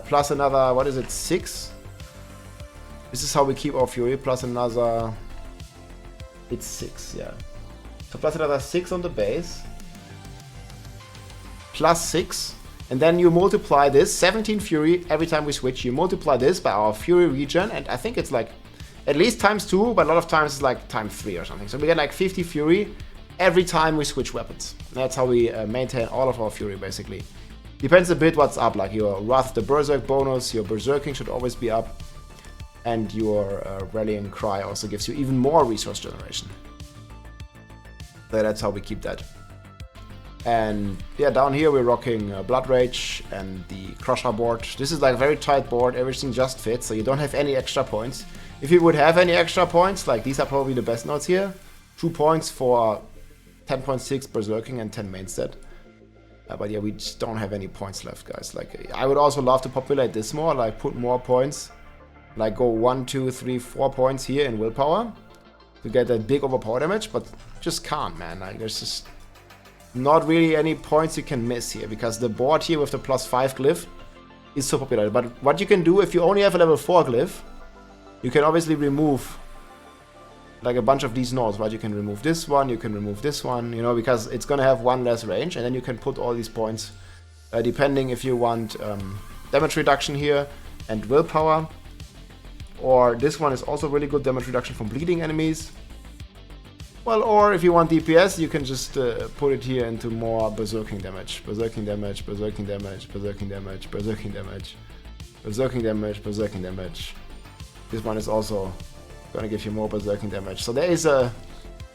S1: plus another, what is it, 6? This is how we keep our Fury, plus another, it's 6, yeah. So plus another 6 on the base, plus 6. And then you multiply this, 17 Fury every time we switch. You multiply this by our Fury regen, and I think it's like at least times 2, but a lot of times it's like times 3 or something. So we get like 50 Fury every time we switch weapons. And that's how we maintain all of our Fury, basically. Depends a bit what's up, like your Wrath the Berserk bonus, your Berserking should always be up, and your Rallying Cry also gives you even more resource generation. So that's how we keep that. And yeah, down here we're rocking Blood Rage and the Crusher board. This is like a very tight board, everything just fits, so you don't have any extra points. If you would have any extra points, like these are probably the best nodes here. 2 points for 10.6 Berserking and 10 main stat. But yeah, we just don't have any points left, guys. Like, I would also love to populate this more, like put more points. Like go 1, 2, 3, 4 points here in willpower to get that big overpower damage, but just can't, man. Like, there's just not really any points you can miss here, because the board here with the +5 glyph is so popular. But what you can do, if you only have a level 4 glyph, you can obviously remove like a bunch of these nodes, right? You can remove this one, you can remove this one, you know, because it's gonna have one less range, and then you can put all these points, depending if you want damage reduction here and willpower, or this one is also really good damage reduction from bleeding enemies. Well, or if you want DPS, you can just put it here into more berserking damage. Berserking damage, berserking damage, berserking damage, berserking damage, berserking damage, berserking damage. This one is also gonna give you more berserking damage. So there is a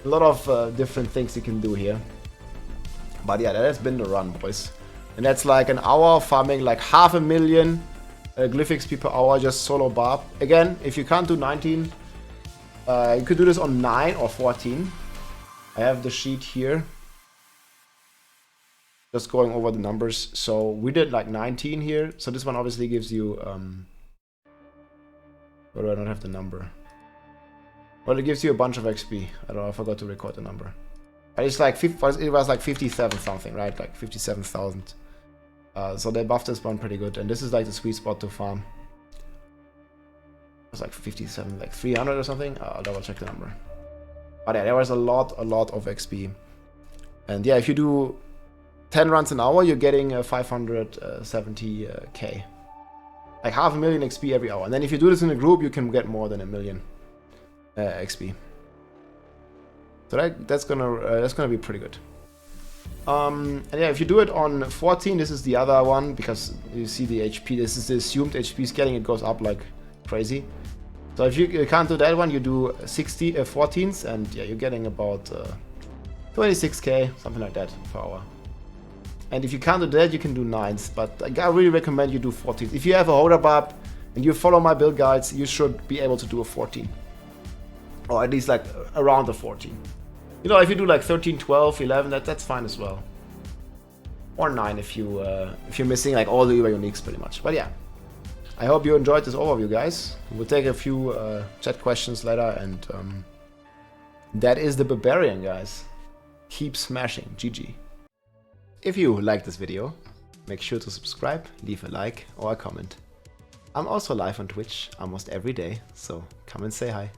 S1: lot of different things you can do here. But yeah, that has been the run, boys. And that's like an hour farming like 500,000 Glyph XP per hour, just solo Barb. Again, if you can't do 19, you could do this on 9 or 14. I have the sheet here. Just going over the numbers. So we did like 19 here. So this one obviously gives you... Why do I not have the number? Well, it gives you a bunch of XP. I don't know, I forgot to record the number. But it's like, it was like 57 something, right? Like 57,000. So they buffed this one pretty good. And this is like the sweet spot to farm. It was like 57, like 300 or something. I'll double check the number. But yeah, there was a lot of XP. And yeah, if you do 10 runs an hour, you're getting 570k. Like 500,000 XP every hour. And then if you do this in a group, you can get more than 1 million XP. So that's gonna be pretty good. And yeah, if you do it on 14, this is the other one, because you see the HP. This is the assumed HP scaling. It goes up like crazy. So if you can't do that one, you do 14s, and yeah, you're getting about 26k, something like that per hour. And if you can't do that, you can do 9s, but I really recommend you do 14s. If you have a Holder Barb and you follow my build guides, you should be able to do a 14. Or at least like around a 14. You know, if you do like 13, 12, 11, that's fine as well. or 9 if you're missing like all the Uber uniques pretty much. But yeah, I hope you enjoyed this overview, guys. We'll take a few chat questions later, and that is the Barbarian, guys. Keep smashing, GG. If you like this video, make sure to subscribe, leave a like or a comment. I'm also live on Twitch almost every day, so come and say hi.